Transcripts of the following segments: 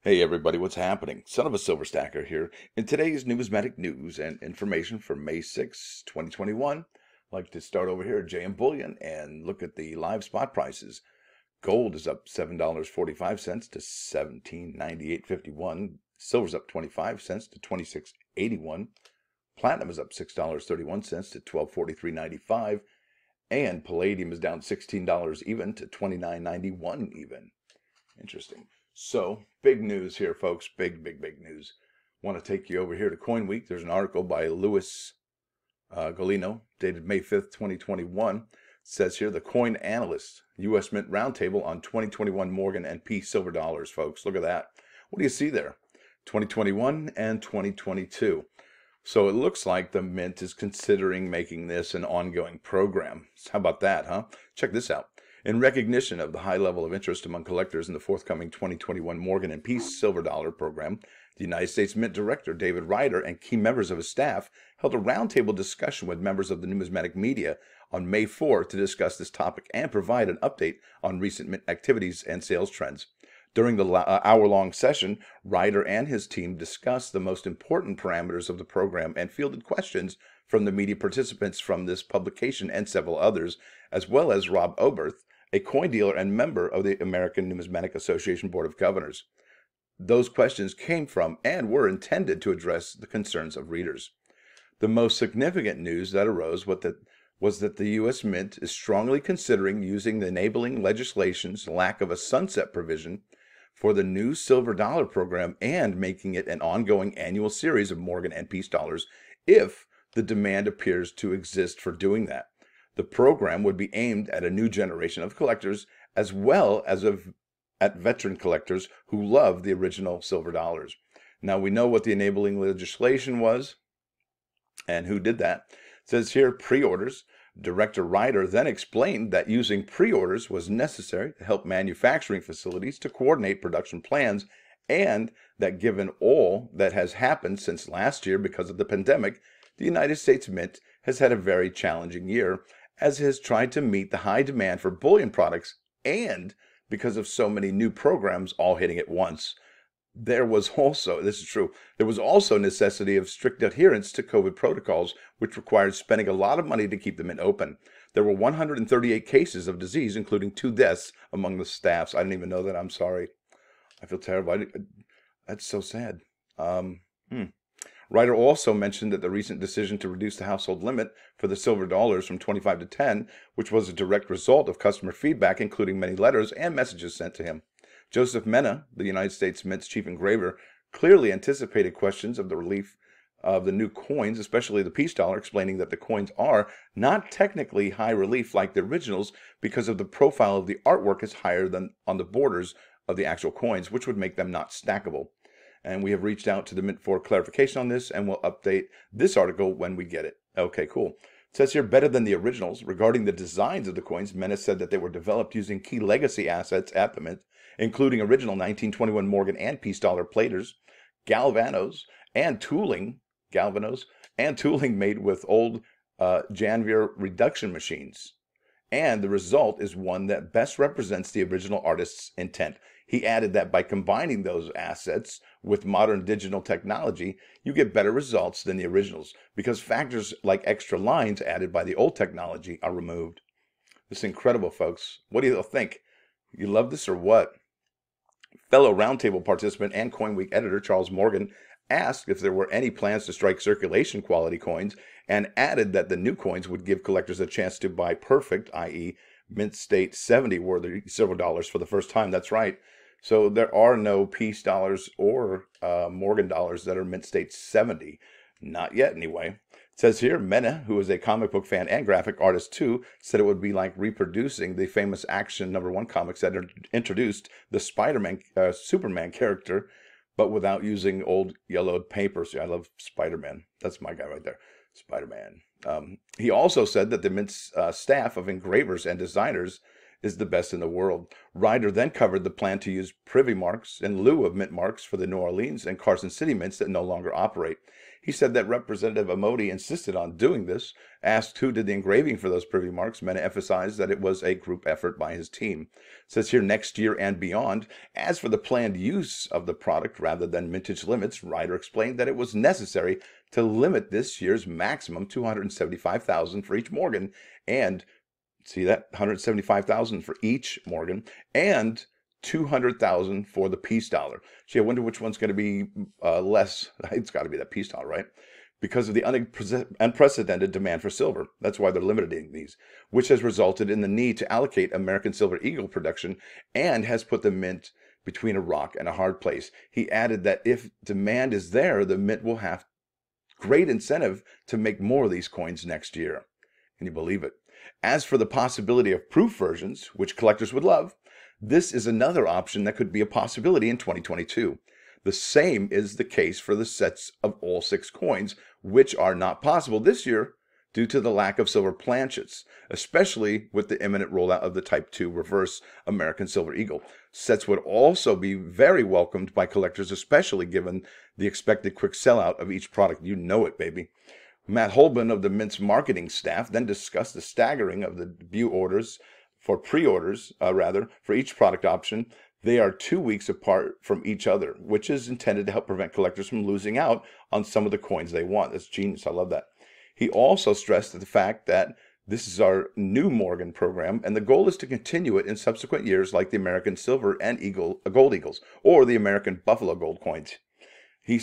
Hey everybody, what's happening? Son of a Silver Stacker here. In today's numismatic news and information for May 6, 2021, I'd like to start over here at JM Bullion and look at the live spot prices. Gold is up $7.45 to $17.9851. Silver's up 25 cents to $26.81. Platinum is up $6.31 to $12.4395. And palladium is down $16 even to $29.91 even. Interesting. So, big news here, folks. Big news. Want to take you over here to Coin Week. There's an article by Louis Golino, dated May 5th, 2021. It says here, the Coin Analyst, U.S. Mint Roundtable on 2021 Morgan and P silver dollars, folks. Look at that. What do you see there? 2021 and 2022. So it looks like the Mint is considering making this an ongoing program. How about that, huh? Check this out. In recognition of the high level of interest among collectors in the forthcoming 2021 Morgan and Peace Silver Dollar program, the United States Mint Director David Ryder and key members of his staff held a roundtable discussion with members of the numismatic media on May 4 to discuss this topic and provide an update on recent Mint activities and sales trends. During the hour-long session, Ryder and his team discussed the most important parameters of the program and fielded questions from the media participants from this publication and several others, as well as Rob Oberth, a coin dealer and member of the American Numismatic Association Board of Governors. Those questions came from and were intended to address the concerns of readers. The most significant news that arose was that the U.S. Mint is strongly considering using the enabling legislation's lack of a sunset provision for the new silver dollar program and making it an ongoing annual series of Morgan and Peace dollars if the demand appears to exist for doing that. The program would be aimed at a new generation of collectors as well as at veteran collectors who love the original silver dollars. Now we know what the enabling legislation was and who did that. It says here pre-orders. Director Ryder then explained that using pre-orders was necessary to help manufacturing facilities to coordinate production plans, and that given all that has happened since last year because of the pandemic, the United States Mint has had a very challenging year as it has tried to meet the high demand for bullion products and because of so many new programs all hitting at once. There was also, this is true, there was also necessity of strict adherence to COVID protocols, which required spending a lot of money to keep the Mint open. There were 138 cases of disease, including 2 deaths among the staffs. I didn't even know that. I'm sorry. I feel terrible. That's so sad. Ryder also mentioned that the recent decision to reduce the household limit for the silver dollars from 25 to 10, which was a direct result of customer feedback, including many letters and messages sent to him. Joseph Mena, the United States Mint's chief engraver, clearly anticipated questions of the relief of the new coins, especially the Peace dollar, explaining that the coins are not technically high relief like the originals because of the profile of the artwork is higher than on the borders of the actual coins, which would make them not stackable. And we have reached out to the Mint for clarification on this, and we'll update this article when we get it. Okay, cool. It says here, better than the originals. Regarding the designs of the coins, Mena said that they were developed using key legacy assets at the Mint, including original 1921 Morgan and Peace dollar platers, galvanos, and tooling made with old Janvier reduction machines. And the result is one that best represents the original artist's intent. He added that by combining those assets with modern digital technology, you get better results than the originals because factors like extra lines added by the old technology are removed. This is incredible, folks. What do you think? You love this or what? Fellow roundtable participant and Coin Week editor Charles Morgan asked if there were any plans to strike circulation quality coins and added that the new coins would give collectors a chance to buy perfect, i.e. Mint State 70 worthy silver dollars for the first time. That's right. So there are no Peace dollars or Morgan dollars that are Mint State 70. Not yet, anyway. It says here, Mena, who is a comic book fan and graphic artist too, said it would be like reproducing the famous Action #1 comics that introduced the Superman character, but without using old yellowed paper. See, I love Spider-Man. That's my guy right there, Spider-Man. He also said that the Mint's staff of engravers and designers is the best in the world. Ryder then covered the plan to use privy marks in lieu of mint marks for the New Orleans and Carson City mints that no longer operate. He said that Representative Amodi insisted on doing this. Asked who did the engraving for those privy marks, Mena emphasized that it was a group effort by his team. It says here next year and beyond. As for the planned use of the product rather than mintage limits, Ryder explained that it was necessary to limit this year's maximum to $175,000 for each Morgan, and see that $175,000 for each Morgan, and $200,000 for the peace dollar. Gee, I wonder which one's going to be less. It's got to be that peace dollar, right? Because of the unprecedented demand for silver. That's why they're limiting these, which has resulted in the need to allocate American Silver Eagle production and has put the mint between a rock and a hard place. He added that if demand is there, the mint will have great incentive to make more of these coins next year. Can you believe it? As for the possibility of proof versions, which collectors would love, this is another option that could be a possibility in 2022. The same is the case for the sets of all 6 coins, which are not possible this year due to the lack of silver planchets, especially with the imminent rollout of the Type 2 reverse American Silver Eagle. Sets would also be very welcomed by collectors, especially given the expected quick sellout of each product. You know it, baby. Matt Holman of the Mint's marketing staff then discussed the staggering of the debut orders for pre-orders, for each product option. They are 2 weeks apart from each other, which is intended to help prevent collectors from losing out on some of the coins they want. That's genius. I love that. He also stressed the fact that this is our new Morgan program, and the goal is to continue it in subsequent years like the American Silver and Gold Eagles, or the American Buffalo Gold coins. He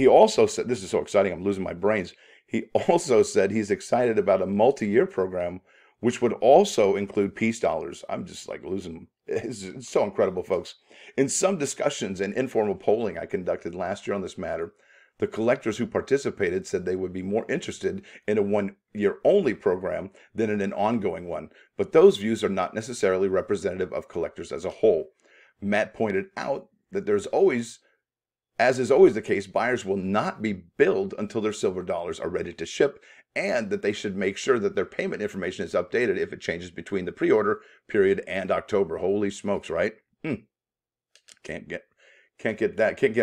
also said, this is so exciting, I'm losing my brains. He also said he's excited about a multi-year program, which would also include peace dollars. I'm just like losing. It's so incredible, folks. In some discussions and informal polling I conducted last year on this matter, the collectors who participated said they would be more interested in a one-year only program than in an ongoing one. But those views are not necessarily representative of collectors as a whole. Matt pointed out that as is always the case, buyers will not be billed until their silver dollars are ready to ship, and that they should make sure that their payment information is updated if it changes between the pre-order period and October. Holy smokes, right? Can't get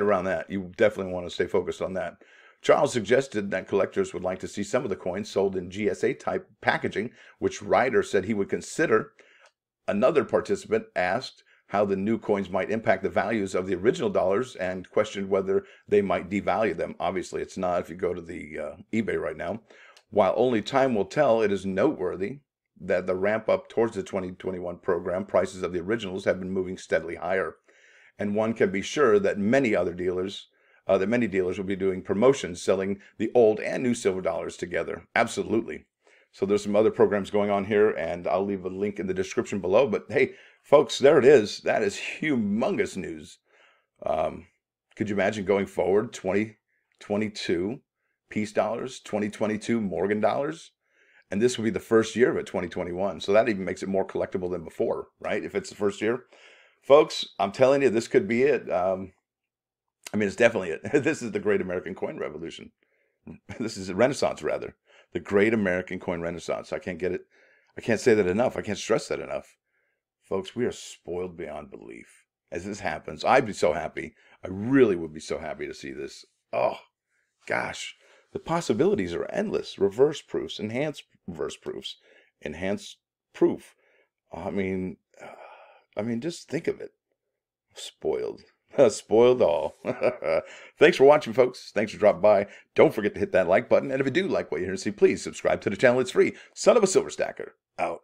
around that. You definitely want to stay focused on that. Charles suggested that collectors would like to see some of the coins sold in GSA type packaging, which Ryder said he would consider. Another participant asked how the new coins might impact the values of the original dollars and questioned whether they might devalue them. Obviously, it's not if you go to the eBay right now. While only time will tell, it is noteworthy that the ramp up towards the 2021 program, prices of the originals have been moving steadily higher. And one can be sure that many dealers will be doing promotions selling the old and new silver dollars together. Absolutely. So there's some other programs going on here, and I'll leave a link in the description below. But hey, folks, there it is. That is humongous news. Could you imagine going forward, 2022 peace dollars, 2022 Morgan dollars? And this will be the first year of it, 2021. So that even makes it more collectible than before, right? If it's the first year. Folks, I'm telling you, this could be it. It's definitely it. This is the great American coin revolution. This is a renaissance, rather. The great American coin renaissance. I can't say that enough. I can't stress that enough. Folks, we are spoiled beyond belief. As this happens, I'd be so happy. I really would be so happy to see this. Oh, gosh. The possibilities are endless. Reverse proofs, enhanced reverse proofs, enhanced proof. Just think of it. Spoiled. Spoiled all. Thanks for watching, folks. Thanks for dropping by. Don't forget to hit that like button. And if you do like what you hear and see, please subscribe to the channel. It's free. Son of a Silver Stacker, out.